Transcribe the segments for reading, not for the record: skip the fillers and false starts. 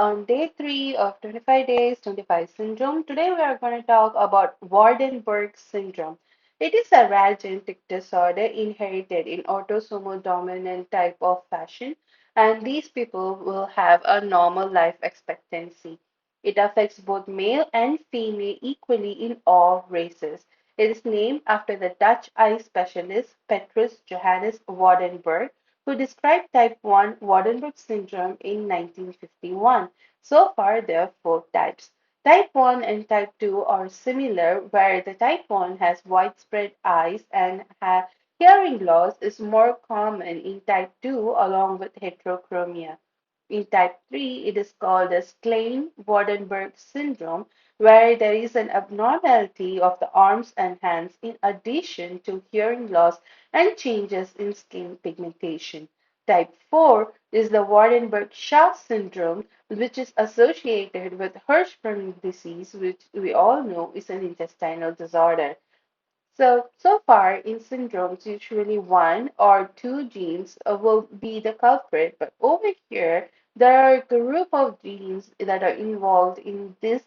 on day 3 of 25 days, 25 syndrome. Today we are going to talk about Waardenburg syndrome. It is a rare genetic disorder inherited in autosomal dominant type of fashion, and these people will have a normal life expectancy. It affects both male and female equally in all races. It is named after the Dutch eye specialist Petrus Johannes Waardenburg, who described type 1 Waardenburg syndrome in 1951. So far, there are four types. Type 1 and type 2 are similar, where the type 1 has widespread eyes and hearing loss is more common in type 2 along with heterochromia. In type 3, it is called as Klein-Waardenburg syndrome, where there is an abnormality of the arms and hands in addition to hearing loss and changes in skin pigmentation. Type 4 is the Waardenburg-Shaw syndrome, which is associated with Hirschsprung disease, which we all know is an intestinal disorder. So far in syndromes, usually one or two genes will be the culprit, but over here, there are a group of genes that are involved in this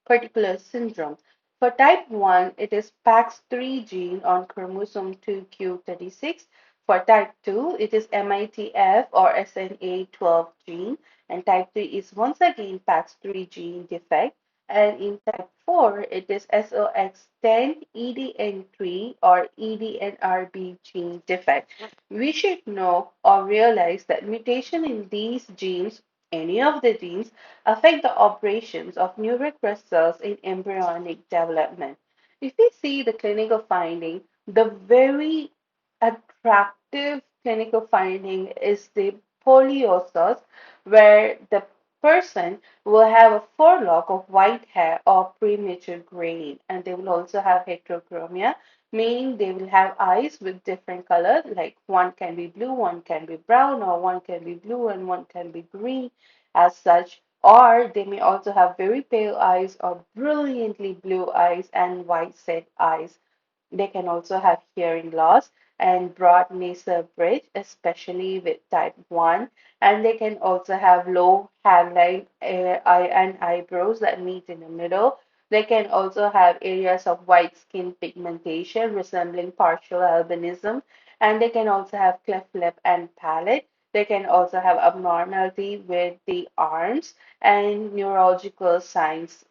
particular syndrome. For type 1, it is PAX3 gene on chromosome 2q36. For type 2, it is MITF or SNA12 gene. And type 3 is once again PAX3 gene defect. And in type 4, it is SOX10 EDN3 or EDNRB gene defect. We should know or realize that mutation in these genes, any of the genes, affect the operations of neurocrest cells in embryonic development. If we see the clinical finding, the very attractive clinical finding is the poliosis, where the person will have a forelock of white hair or premature graying, and they will also have heterochromia, meaning they will have eyes with different colors, like one can be blue, one can be brown, or one can be blue and one can be green as such, or they may also have very pale eyes or brilliantly blue eyes and white set eyes. They can also have hearing loss and broad nasal bridge, especially with type 1. And they can also have low hairline eye and eyebrows that meet in the middle. They can also have areas of white skin pigmentation resembling partial albinism. And they can also have cleft lip and palate. They can also have abnormality with the arms and neurological signs.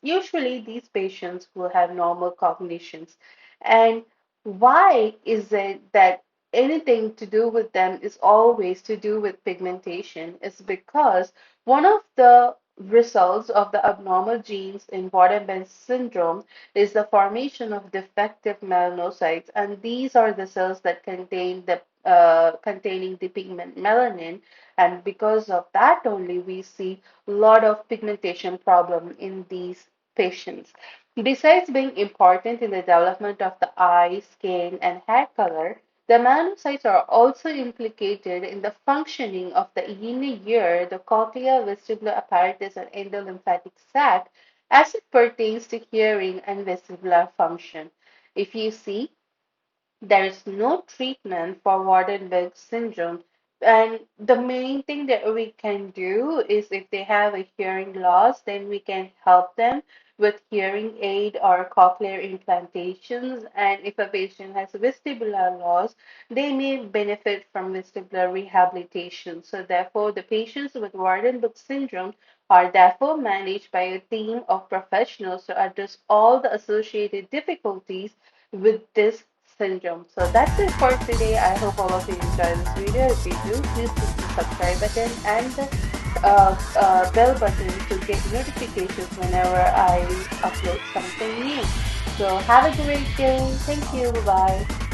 Usually, these patients will have normal cognitions. And why is it that anything to do with them is always to do with pigmentation? Is because one of the results of the abnormal genes in Waardenburg syndrome is the formation of defective melanocytes, and these are the cells that contain the containing the pigment melanin, and because of that only we see a lot of pigmentation problem in these patients. Besides being important in the development of the eye, skin, and hair color, the melanocytes are also implicated in the functioning of the inner ear, the cochlea, vestibular apparatus, and endolymphatic sac as it pertains to hearing and vestibular function. If you see, there is no treatment for Waardenburg syndrome. And the main thing that we can do is if they have a hearing loss, then we can help them with hearing aid or cochlear implantations. And if a patient has vestibular loss, they may benefit from vestibular rehabilitation. So therefore, the patients with Waardenburg syndrome are therefore managed by a team of professionals to address all the associated difficulties with this syndrome. So that's it for today. I hope all of you enjoy this video. If you do, please click the subscribe button and the bell button to get notifications whenever I upload something new. So have a great day. Thank you. Bye bye.